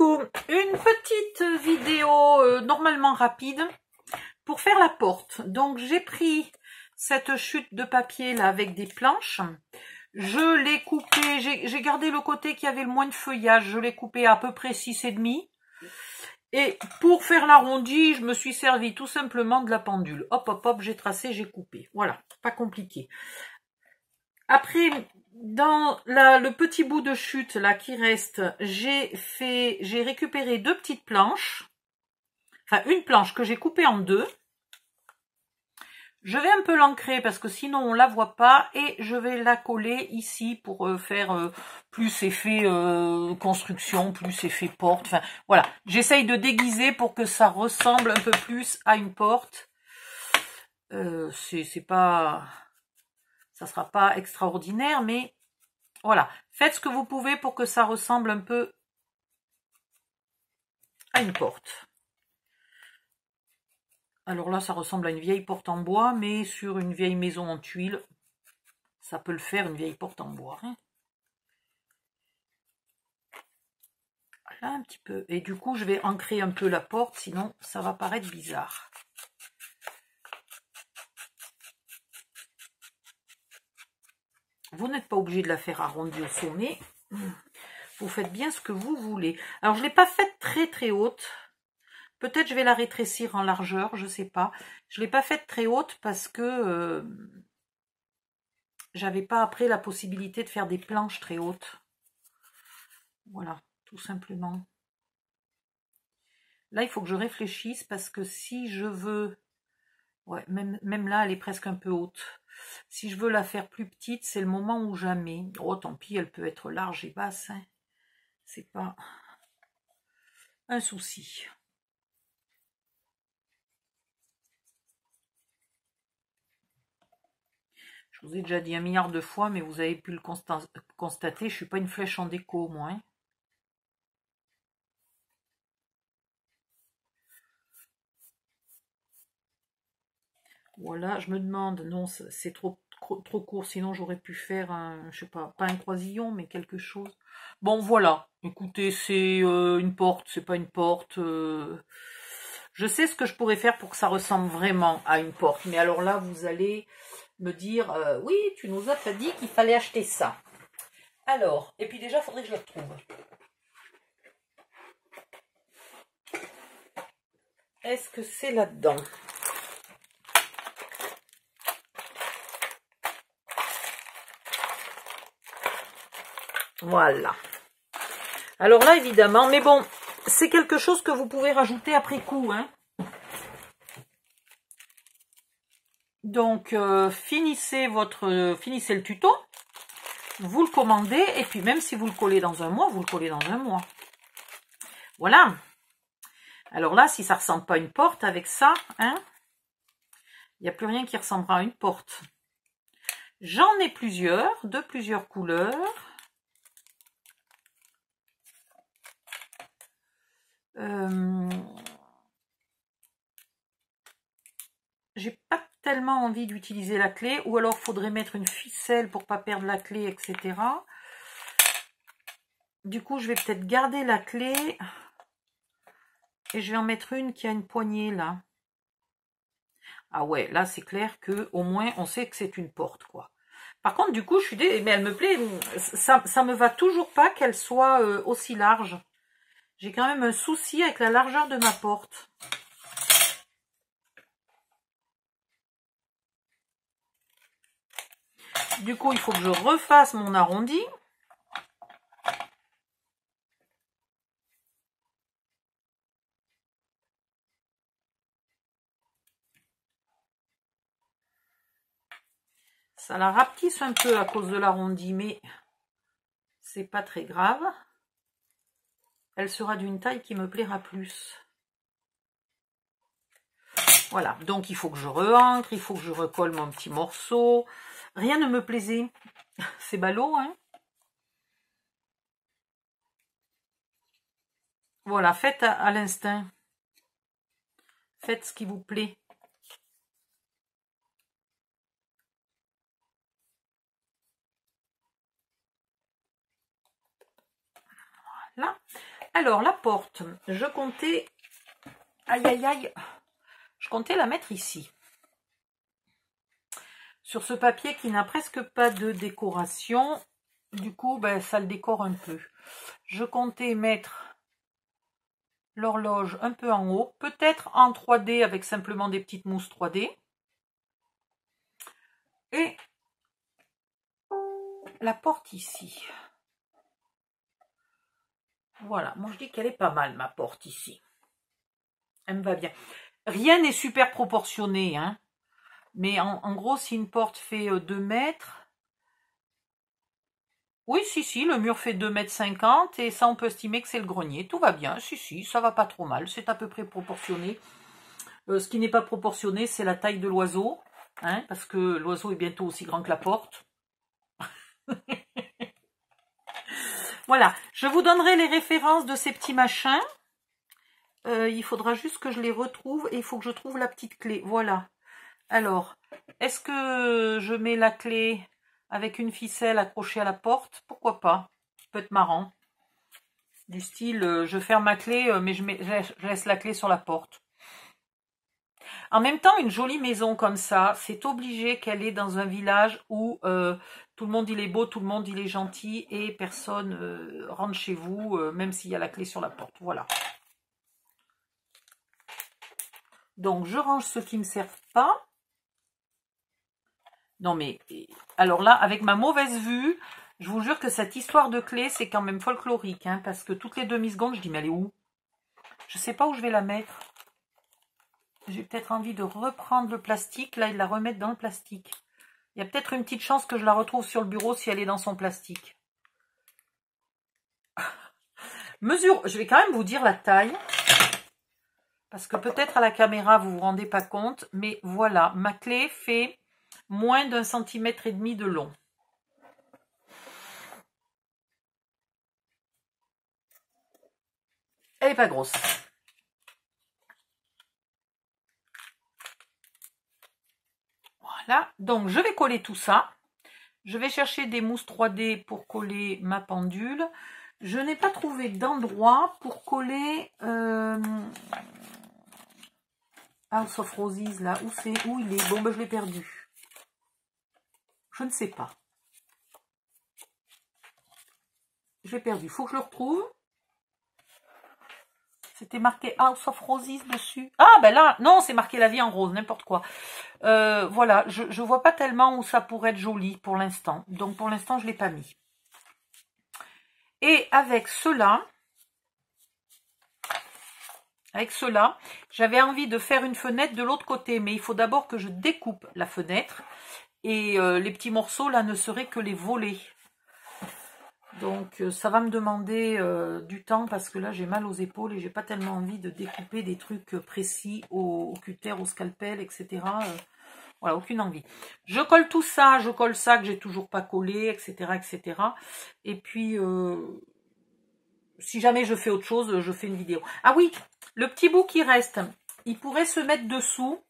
coucou, une petite vidéo normalement rapide pour faire la porte. Donc j'ai pris cette chute de papier là avec des planches, je l'ai coupé, j'ai gardé le côté qui avait le moins de feuillage, je l'ai coupé à peu près 6,5. Et pour faire l'arrondi, je me suis servi tout simplement de la pendule. Hop hop hop, j'ai tracé, j'ai coupé. Voilà, pas compliqué. Après, dans le petit bout de chute là qui reste, j'ai récupéré deux petites planches, enfin une planche que j'ai coupée en deux. Je vais un peu l'ancrer parce que sinon on la voit pas, et je vais la coller ici pour faire plus effet construction, plus effet porte. Enfin voilà, j'essaye de déguiser pour que ça ressemble un peu plus à une porte. C'est pas, ça sera pas extraordinaire, mais voilà, faites ce que vous pouvez pour que ça ressemble un peu à une porte. Alors là, ça ressemble à une vieille porte en bois, mais sur une vieille maison en tuiles, ça peut le faire, une vieille porte en bois. Hein. Voilà, un petit peu. Et du coup, je vais ancrer un peu la porte, sinon ça va paraître bizarre. Vous n'êtes pas obligé de la faire arrondie au sommet. Vous faites bien ce que vous voulez. Alors, je ne l'ai pas faite très très haute. Peut-être je vais la rétrécir en largeur, je ne sais pas. Je ne l'ai pas faite très haute parce que j'avais pas après la possibilité de faire des planches très hautes. Voilà, tout simplement. Là, il faut que je réfléchisse parce que si je veux... Ouais, même là, elle est presque un peu haute. Si je veux la faire plus petite, c'est le moment ou jamais. Oh, tant pis, elle peut être large et basse. Hein. C'est pas un souci. Je vous ai déjà dit 1 milliard de fois, mais vous avez pu le constater, je suis pas une flèche en déco, moi. Hein. Voilà, je me demande, non, c'est trop court, sinon j'aurais pu faire un, je sais pas un croisillon, mais quelque chose. Bon, voilà, écoutez, c'est une porte, c'est pas une porte. Je sais ce que je pourrais faire pour que ça ressemble vraiment à une porte, mais alors là, vous allez me dire, oui, tu nous as pas dit qu'il fallait acheter ça. Alors, et puis déjà, il faudrait que je le retrouve. Est-ce que c'est là-dedans ? Voilà. Alors là, évidemment, mais bon, c'est quelque chose que vous pouvez rajouter après coup. Hein. Donc, finissez le tuto, vous le commandez, et puis même si vous le collez dans un mois, vous le collez dans un mois. Voilà. Alors là, si ça ne ressemble pas à une porte avec ça, hein, il n'y a plus rien qui ressemblera à une porte. J'en ai plusieurs, de plusieurs couleurs. J'ai pas tellement envie d'utiliser la clé, ou alors faudrait mettre une ficelle pour pas perdre la clé, etc. Du coup, je vais peut-être garder la clé et je vais en mettre une qui a une poignée là. Ah ouais, là c'est clair que au moins on sait que c'est une porte, quoi. Par contre, du coup, je suis mais elle me plaît, ça me va toujours pas qu'elle soit aussi large. J'ai quand même un souci avec la largeur de ma porte. Du coup, il faut que je refasse mon arrondi. Ça la rapetisse un peu à cause de l'arrondi, mais c'est pas très grave. Elle sera d'une taille qui me plaira plus. Voilà, donc il faut que je re-ancre, il faut que je recolle mon petit morceau. Rien ne me plaisait. C'est ballot, hein? Voilà, faites à l'instinct. Faites ce qui vous plaît. Voilà. Alors, la porte, je comptais... Aïe, aïe, aïe. Je comptais la mettre ici. Sur ce papier qui n'a presque pas de décoration. Du coup, ben, ça le décore un peu. Je comptais mettre l'horloge un peu en haut. Peut-être en 3D avec simplement des petites mousses 3D. Et la porte ici. Voilà, moi je dis qu'elle est pas mal ma porte ici. Elle me va bien. Rien n'est super proportionné, hein. Mais en gros, si une porte fait 2 mètres... Oui, si, le mur fait 2,50 m et ça on peut estimer que c'est le grenier. Tout va bien, si, ça va pas trop mal. C'est à peu près proportionné. Ce qui n'est pas proportionné, c'est la taille de l'oiseau. Hein, parce que l'oiseau est bientôt aussi grand que la porte. Voilà, je vous donnerai les références de ces petits machins. Il faudra juste que je les retrouve et il faut que je trouve la petite clé. Voilà. Alors, est-ce que je mets la clé avec une ficelle accrochée à la porte? Pourquoi pas? Ça peut être marrant. Du style, je ferme ma clé, mais je laisse la clé sur la porte. En même temps, une jolie maison comme ça, c'est obligé qu'elle est dans un village où tout le monde il est beau, tout le monde il est gentil et personne rentre chez vous, même s'il y a la clé sur la porte. Voilà. Donc, je range ceux qui ne me servent pas. Non mais, alors là, avec ma mauvaise vue, je vous jure que cette histoire de clé, c'est quand même folklorique. Hein, parce que toutes les demi-secondes, je dis, mais elle est où? Je ne sais pas où je vais la mettre. J'ai peut-être envie de reprendre le plastique, là, et de la remettre dans le plastique. Il y a peut-être une petite chance que je la retrouve sur le bureau si elle est dans son plastique. Mesure, je vais quand même vous dire la taille. Parce que peut-être à la caméra, vous ne vous rendez pas compte. Mais voilà, ma clé fait moins d'1,5 cm de long. Elle n'est pas grosse. Voilà, donc je vais coller tout ça. Je vais chercher des mousses 3D pour coller ma pendule. Je n'ai pas trouvé d'endroit pour coller House of Roses, là. Où c'est? Où il est? Bon, ben je l'ai perdu. Je ne sais pas. Je l'ai perdu. Il faut que je le retrouve. C'était marqué House of Roses dessus. Ah, ben là, non, c'est marqué La vie en rose, n'importe quoi. Voilà, je ne vois pas tellement où ça pourrait être joli pour l'instant. Donc, pour l'instant, je ne l'ai pas mis. Et avec cela, j'avais envie de faire une fenêtre de l'autre côté. Mais il faut d'abord que je découpe la fenêtre. Et les petits morceaux, là, ne seraient que les volets. Donc, ça va me demander du temps parce que là, j'ai mal aux épaules et j'ai pas tellement envie de découper des trucs précis au cutter, au scalpel, etc. Voilà, aucune envie. Je colle tout ça, je colle ça que j'ai toujours pas collé, etc., etc. Et puis, si jamais je fais autre chose, je fais une vidéo. Ah oui, le petit bout qui reste, il pourrait se mettre dessous.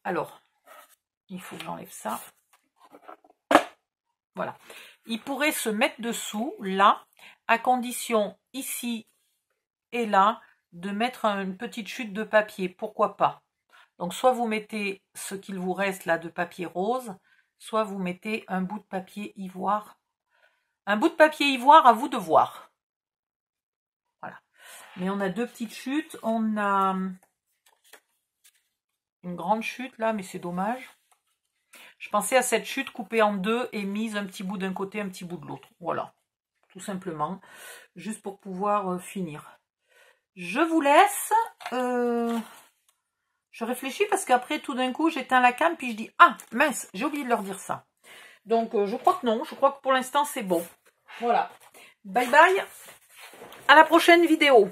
Alors, il faut que j'enlève ça. Voilà. Il pourrait se mettre dessous, là, à condition, ici et là, de mettre une petite chute de papier. Pourquoi pas? Donc, soit vous mettez ce qu'il vous reste là de papier rose, soit vous mettez un bout de papier ivoire. Un bout de papier ivoire, à vous de voir. Voilà. Mais on a deux petites chutes. On a une grande chute là, mais c'est dommage. Je pensais à cette chute coupée en deux et mise un petit bout d'un côté, un petit bout de l'autre. Voilà, tout simplement. Juste pour pouvoir finir. Je vous laisse. Je réfléchis parce qu'après, tout d'un coup, j'éteins la cam puis je dis « Ah, mince, j'ai oublié de leur dire ça. » Donc, je crois que non. Je crois que pour l'instant, c'est bon. Voilà. Bye bye. À la prochaine vidéo.